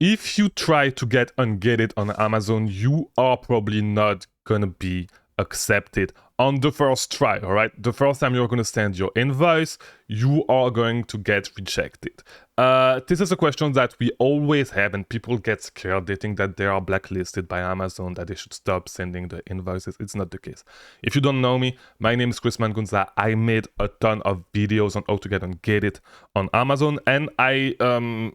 if you try to get Ungated on Amazon, you are probably not gonna be accepted on the first try. All right, the first time you're going to send your invoice, you are going to get rejected. This is a question that we always have, and people get scared. They think that they are blacklisted by Amazon, that they should stop sending the invoices. It's not the case. If you don't know me, my name is Mangunza. I made a ton of videos on how to get Ungated on Amazon, and I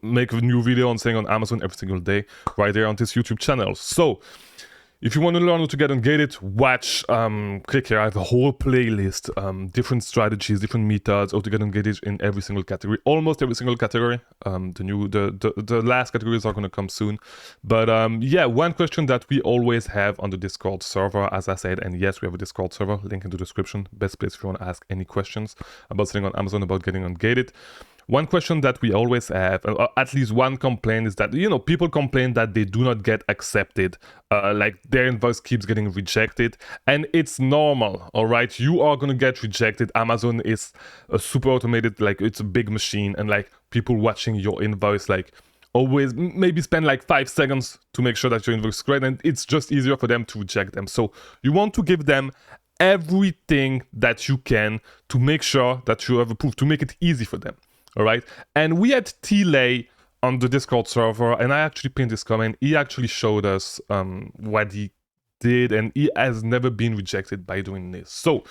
make a new video on selling on Amazon every single day right there on this YouTube channel. So if you want to learn how to get Ungated, watch, click here. I have a whole playlist, different strategies, different methods, how to get Ungated in every single category, almost every single category. The last categories are going to come soon. But yeah, one question that we always have on the Discord server, as I said, and yes, we have a Discord server, link in the description, best place if you want to ask any questions about selling on Amazon, about getting Ungated. One question that we always have, at least one complaint, is that, people complain that they do not get accepted, like their invoice keeps getting rejected, and it's normal, all right? You are going to get rejected. Amazon is a super automated, like it's a big machine, and like people watching your invoice, like always maybe spend like 5 seconds to make sure that your invoice is correct, and it's just easier for them to reject them. So you want to give them everything that you can to make sure that you have a proof, to make it easy for them. All right, and we had T-Lay on the Discord server, and I actually pinned this comment. He actually showed us what he did, and he has never been rejected by doing this. So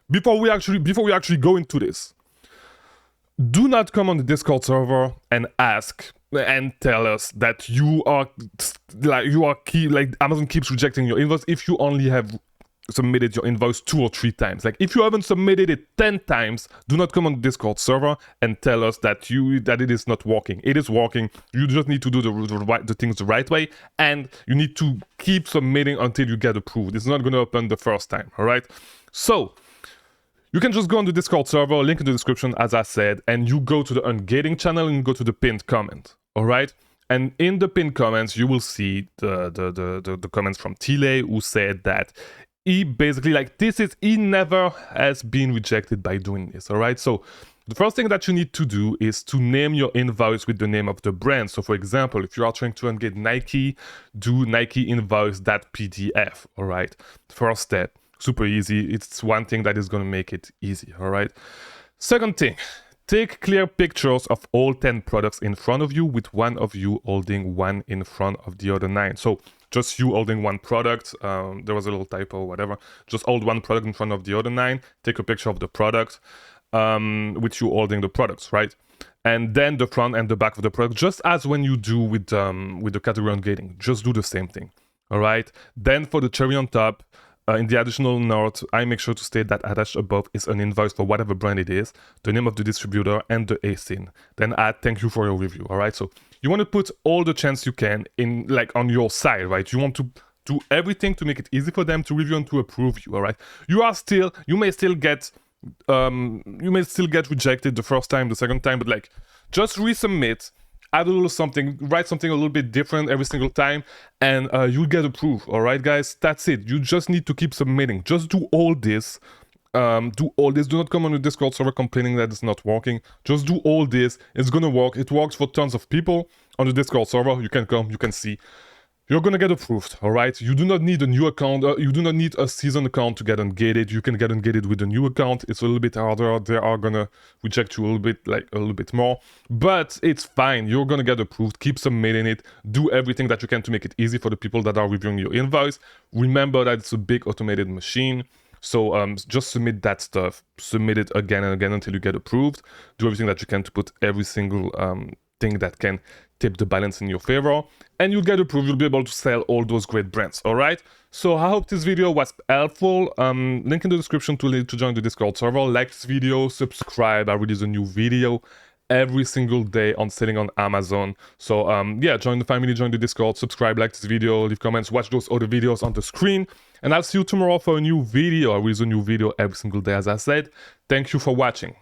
before we actually go into this, do not come on the Discord server and ask and tell us that Amazon keeps rejecting your invoice if you only have submitted your invoice 2 or 3 times. Like if you haven't submitted it 10 times, do not come on the Discord server and tell us that it is not working. It is working. You just need to do the things the right way, and you need to keep submitting until you get approved. It's not going to happen the first time. All right, so you can just go on the Discord server, link in the description, as I said, and you go to the Ungating channel and you go to the pinned comment. All right, and in the pinned comments you will see the comments from T-Lay, who said that he basically, he never has been rejected by doing this, all right? So the first thing that you need to do is to name your invoice with the name of the brand. So for example, if you are trying to Ungate Nike, do Nike invoice.pdf, all right? First step, super easy. It's one thing that is going to make it easy, all right? Second thing, take clear pictures of all 10 products in front of you, with one of you holding one in front of the other 9. So just you holding one product, there was a little typo, whatever. Just hold one product in front of the other 9, take a picture of the product, with you holding the products, right? And then the front and the back of the product, just as when you do with the category Ungating, just do the same thing, all right? Then for the cherry on top, in the additional note, I make sure to state that attached above is an invoice for whatever brand it is, the name of the distributor, and the ASIN. Then add thank you for your review, all right? So you want to put all the chance you can in, like, on your side, right? You want to do everything to make it easy for them to review and to approve you, all right? You may still get rejected the first time, the second time, but like, just resubmit, add a little something, write something a little bit different every single time, and you'll get approved. All right, guys, that's it. You just need to keep submitting. Just do all this. Do not come on the Discord server complaining that it's not working. Just do all this. It's gonna work. It works for tons of people on the Discord server. You can come, you can see. You're gonna get approved, all right? You do not need a new account. You do not need a season account to get Ungated. You can get Ungated with a new account. It's a little bit harder. They are gonna reject you a little bit more, but it's fine. You're gonna get approved. Keep submitting it. Do everything that you can to make it easy for the people that are reviewing your invoice. Remember that it's a big automated machine. So just submit that stuff. Submit it again and again until you get approved. Do everything that you can to put every single thing that can tip the balance in your favor, and you'll get approved. You'll be able to sell all those great brands, all right? So I hope this video was helpful. Link in the description to join the Discord server. Like this video, subscribe. I release a new video every single day on selling on Amazon. So yeah, join the family, join the Discord, subscribe, like this video, leave comments, watch those other videos on the screen, and I'll see you tomorrow for a new video. I release a new video every single day, as I said. Thank you for watching.